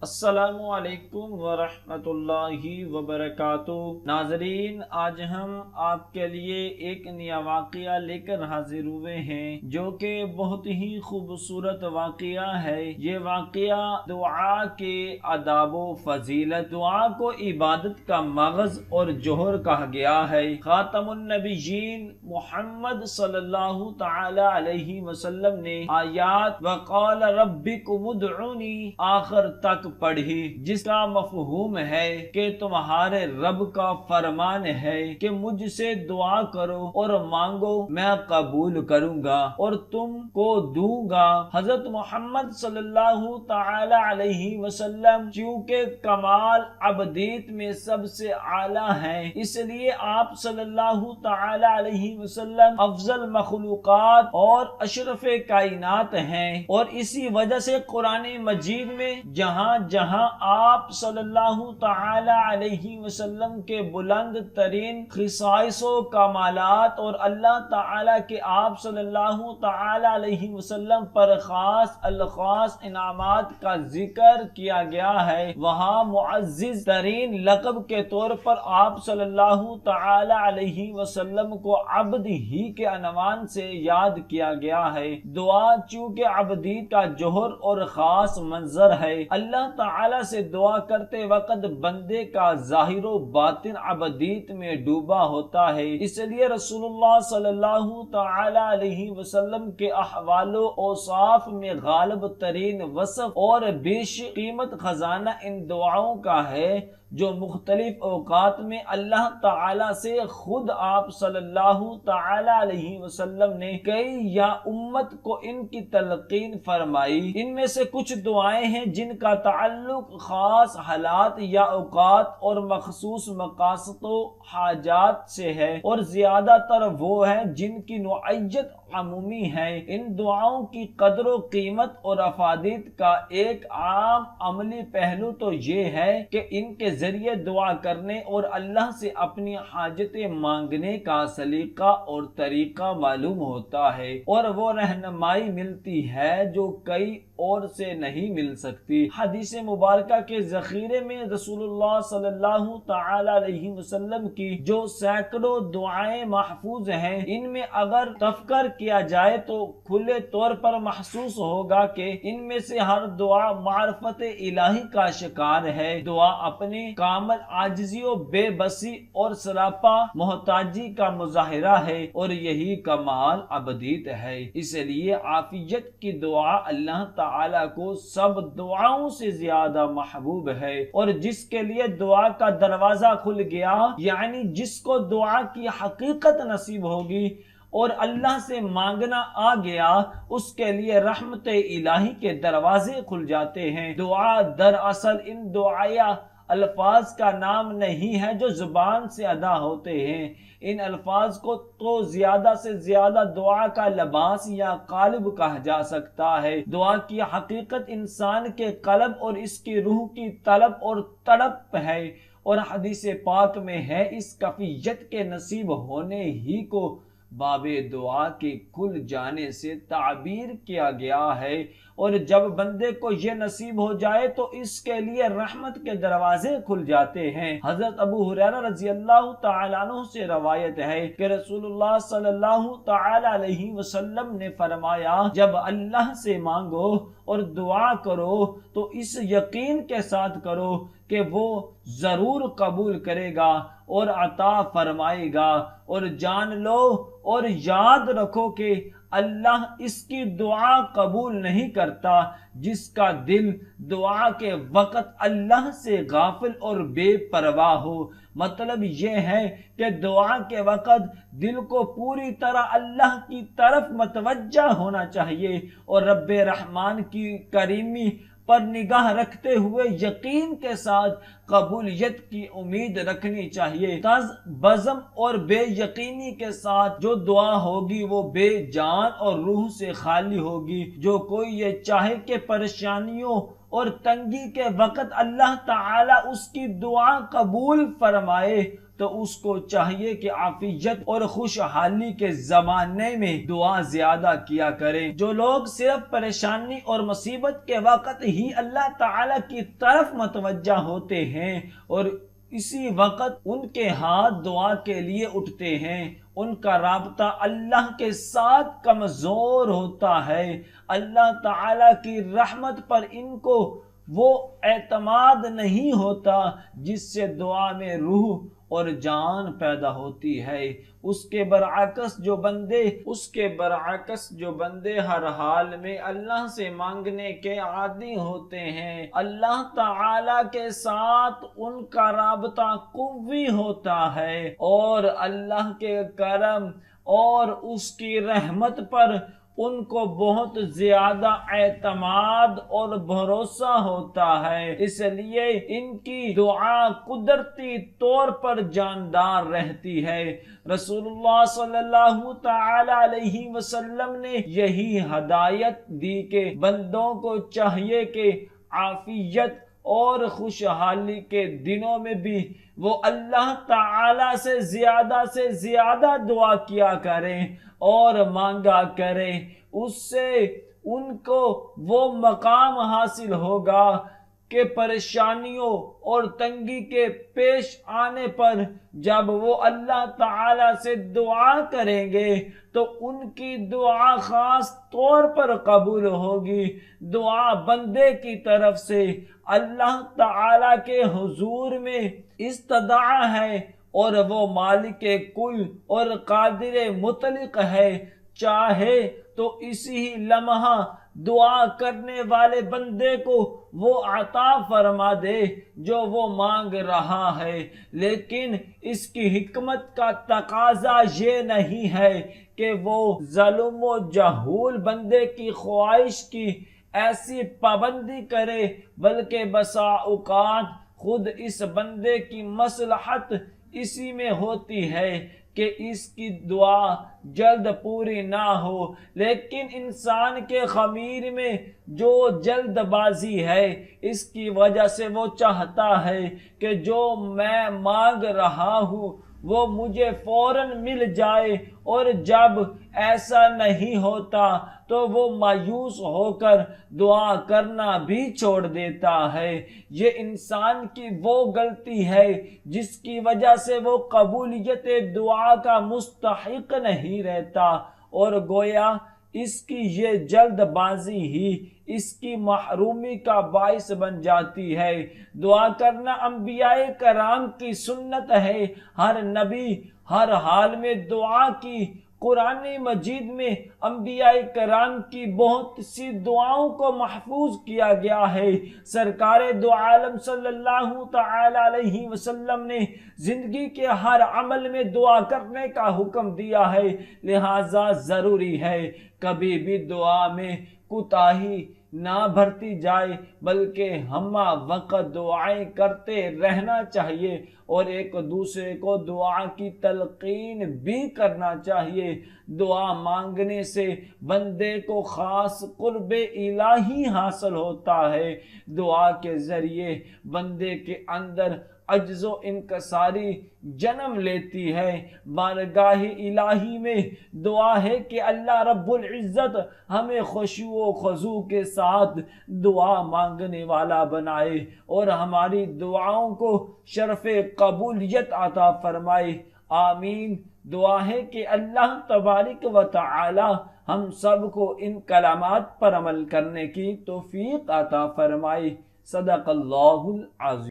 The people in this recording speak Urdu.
السلام علیکم ورحمۃ اللہ وبرکاتہ۔ ناظرین، آج ہم آپ کے لیے ایک نیا واقعہ لے کر حاضر ہوئے ہیں جو کہ بہت ہی خوبصورت واقعہ ہے۔ یہ واقعہ دعا کے آداب و فضیلت، دعا کو عبادت کا مغز اور جوہر کہا گیا ہے۔ خاتم النبیین محمد صلی اللہ تعالی علیہ وسلم نے آیات وقال ربکم ادعونی آخر تک پڑھی، جس کا مفہوم ہے کہ تمہارے رب کا فرمان ہے کہ مجھ سے دعا کرو اور مانگو، میں قبول کروں گا اور تم کو دوں گا۔ حضرت محمد صلی اللہ تعالی علیہ وسلم چونکہ کمال عبدیت میں سب سے اعلیٰ ہیں، اس لیے آپ صلی اللہ تعالی علیہ وسلم افضل مخلوقات اور اشرف کائنات ہیں، اور اسی وجہ سے قرآن مجید میں جہاں جہاں آپ صلی اللہ تعالی علیہ وسلم کے بلند ترین خصائص و کمالات اور اللہ تعالی کے آپ صلی اللہ تعالی علیہ وسلم پر خاص الخاص انعامات کا ذکر کیا گیا ہے، وہاں معزز ترین لقب کے طور پر آپ صلی اللہ تعالی علیہ وسلم کو عبد ہی کے عنوان سے یاد کیا گیا ہے۔ دعا چونکہ عبدیت کا جوہر اور خاص منظر ہے، اللہ تعالی سے دعا کرتے وقت بندے کا ظاہر و باطن عبدیت میں ڈوبا ہوتا ہے، اس لیے رسول اللہ صلی اللہ تعالی علیہ وسلم کے احوال و اوصاف میں غالب ترین وصف اور بیش قیمت خزانہ ان دعاؤں کا ہے جو مختلف اوقات میں اللہ تعالی سے خود آپ صلی اللہ تعالی علیہ وسلم نے کئی یا امت کو ان کی تلقین فرمائی۔ ان میں سے کچھ دعائیں ہیں جن کا تعلق خاص حالات یا اوقات اور مخصوص مقاصد و حاجات سے ہے، اور زیادہ تر وہ ہیں جن کی نوعیت عمومی ہے۔ ان دعاؤں کی قدر و قیمت اور افادیت کا ایک عام عملی پہلو تو یہ ہے کہ ان کے ذریعے دعا کرنے اور اللہ سے اپنی حاجتیں مانگنے کا سلیقہ اور طریقہ معلوم ہوتا ہے، اور وہ رہنمائی ملتی ہے جو کئی اور سے نہیں مل سکتی۔ حدیث مبارکہ کے ذخیرے میں رسول اللہ صلی اللہ تعالی علیہ وسلم کی جو سینکڑوں دعائیں محفوظ ہیں، ان میں اگر تفکر کیا جائے تو کھلے طور پر محسوس ہوگا کہ ان میں سے ہر دعا معرفت الہی کا شکار ہے۔ دعا اپنی کامل عاجزی و بے بسی اور سراپا محتاجی کا مظاہرہ ہے، اور یہی کمال عبدیت ہے۔ اس لیے عافیت کی دعا اللہ تعالی کو سب دعاؤں سے زیادہ محبوب ہے، اور جس کے لیے دعا کا دروازہ کھل گیا، یعنی جس کو دعا کی حقیقت نصیب ہوگی اور اللہ سے مانگنا آ گیا، اس کے لیے رحمت الہی کے دروازے کھل جاتے ہیں۔ دعا دراصل ان دعائیا الفاظ کا نام نہیں ہے جو زبان سے ادا ہوتے ہیں، ان الفاظ کو تو زیادہ سے زیادہ دعا کا لباس یا قالب کہا جا سکتا ہے۔ دعا کی حقیقت انسان کے قلب اور اس کی روح کی طلب اور تڑپ ہے، اور حدیث پاک میں ہے اس کفیت کے نصیب ہونے ہی کو باب دعا کے کھل جانے سے تعبیر کیا گیا ہے، اور جب بندے کو یہ نصیب ہو جائے تو اس کے لیے رحمت کے دروازے کھل جاتے ہیں۔ حضرت ابو ہریرہ رضی اللہ تعالی عنہ سے روایت ہے کہ رسول اللہ صلی اللہ تعالی علیہ وسلم نے فرمایا، جب اللہ سے مانگو اور دعا کرو تو اس یقین کے ساتھ کرو کہ وہ ضرور قبول کرے گا اور عطا فرمائے گا، اور جان لو اور یاد رکھو کہ اللہ اس کی دعا قبول نہیں کرتا جس کا دل دعا کے وقت اللہ سے غافل اور بے پرواہ ہو۔ مطلب یہ ہے کہ دعا کے وقت دل کو پوری طرح اللہ کی طرف متوجہ ہونا چاہیے، اور رب رحمان کی کریمی پر نگاہ رکھتے ہوئے یقین کے ساتھ قبولیت کی امید رکھنی چاہیے۔ تز بزم اور بے یقینی کے ساتھ جو دعا ہوگی وہ بے جان اور روح سے خالی ہوگی۔ جو کوئی یہ چاہے کہ پریشانیوں اور تنگی کے وقت اللہ تعالیٰ اس کی دعا قبول فرمائے تو اس کو چاہیے کہ عافیت اور خوشحالی کے زمانے میں دعا زیادہ کیا کریں۔ جو لوگ صرف پریشانی اور مصیبت کے وقت ہی اللہ تعالیٰ کی طرف متوجہ ہوتے ہیں اور اسی وقت ان کے ہاتھ دعا کے لیے اٹھتے ہیں، ان کا رابطہ اللہ کے ساتھ کمزور ہوتا ہے۔ اللہ تعالیٰ کی رحمت پر ان کو وہ اعتماد نہیں ہوتا جس سے دعا میں روح اور جان پیدا ہوتی ہے۔ اس کے برعکس جو بندے ہر حال میں اللہ سے مانگنے کے عادی ہوتے ہیں، اللہ تعالی کے ساتھ ان کا رابطہ قوی ہوتا ہے اور اللہ کے کرم اور اس کی رحمت پر ان کو بہت زیادہ اعتماد اور بھروسہ ہوتا ہے، اس لیے ان کی دعا قدرتی طور پر جاندار رہتی ہے۔ رسول اللہ صلی اللہ تعالی علیہ وسلم نے یہی ہدایت دی کہ بندوں کو چاہیے کہ عافیت اور خوشحالی کے دنوں میں بھی وہ اللہ تعالی سے زیادہ دعا کیا کریں اور مانگا کریں، اس سے ان کو وہ مقام حاصل ہوگا کہ پریشانیوں اور تنگی کے پیش آنے پر جب وہ اللہ تعالی سے دعا کریں گے تو ان کی دعا خاص طور پر قبول ہوگی۔ دعا بندے کی طرف سے اللہ تعالی کے حضور میں استدعا ہے اور وہ مالک کل اور قادر مطلق ہے، چاہے تو اسی لمحہ دعا کرنے والے بندے کو وہ عطا فرما دے جو وہ مانگ رہا ہے، لیکن اس کی حکمت کا تقاضا یہ نہیں ہے کہ وہ ظالم و جہول بندے کی خواہش کی ایسی پابندی کرے، بلکہ بسا اوقات خود اس بندے کی مصلحت اسی میں ہوتی ہے کہ اس کی دعا جلد پوری نہ ہو، لیکن انسان کے خمیر میں جو جلد بازی ہے اس کی وجہ سے وہ چاہتا ہے کہ جو میں مانگ رہا ہوں وہ مجھے فوراً مل جائے، اور جب ایسا نہیں ہوتا تو وہ مایوس ہو کر دعا کرنا بھی چھوڑ دیتا ہے۔ یہ انسان کی وہ غلطی ہے جس کی وجہ سے وہ قبولیت دعا کا مستحق نہیں رہتا، اور گویا اس کی یہ جلد بازی ہی اس کی محرومی کا باعث بن جاتی ہے۔ دعا کرنا انبیاء کرام کی سنت ہے، ہر نبی ہر حال میں دعا کی۔ قرآن مجید میں انبیاء کرام کی بہت سی دعاؤں کو محفوظ کیا گیا ہے۔ سرکار دو عالم صلی اللہ تعالی علیہ وسلم نے زندگی کے ہر عمل میں دعا کرنے کا حکم دیا ہے، لہذا ضروری ہے کبھی بھی دعا میں کوتاہی نہ برتی جائے، بلکہ ہمہ وقت دعائیں کرتے رہنا چاہیے اور ایک دوسرے کو دعا کی تلقین بھی کرنا چاہیے۔ دعا مانگنے سے بندے کو خاص قرب الہی حاصل ہوتا ہے۔ دعا کے ذریعے بندے کے اندر عجز و انکساری جنم لیتی ہے۔ بارگاہ الہی میں دعا ہے کہ اللہ رب العزت ہمیں خشوع و خضوع کے ساتھ دعا مانگنے والا بنائے اور ہماری دعاؤں کو شرف قبولیت عطا فرمائے، آمین۔ دعا ہے کہ اللہ تبارک و تعالی ہم سب کو ان کلمات پر عمل کرنے کی توفیق عطا فرمائے۔ صدق اللہ العظیم۔